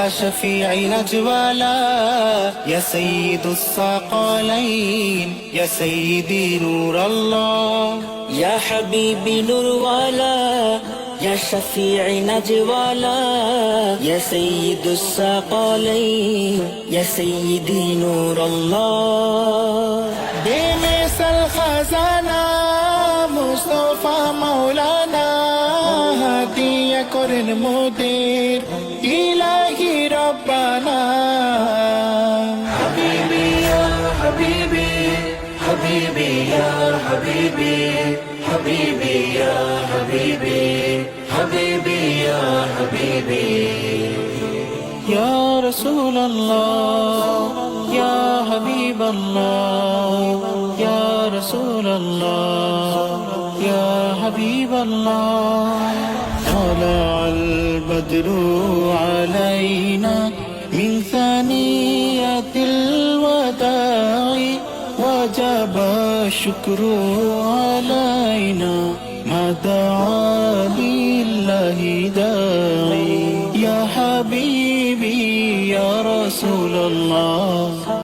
شفيع نجوالا يا سيد الثقلين يا سيدي نور الله يا حبيبي نور والا يا شفيع نجوالا يا سيد الثقلين يا سيدي نور الله بمثل خزانة مصطفى مولانا هدية كرن مدير إلهي ربنا حبيبي يا حبيبي حبيبي يا حبيبي حبيبي يا حبيبي حبيبي يا حبيبي يا رسول الله يا حبيب الله يا رسول الله يا حبيب الله طلع البدر علينا من ثانية الوداع وجب الشكر علينا ما دعا لله داعي يا حبيبي يا رسول الله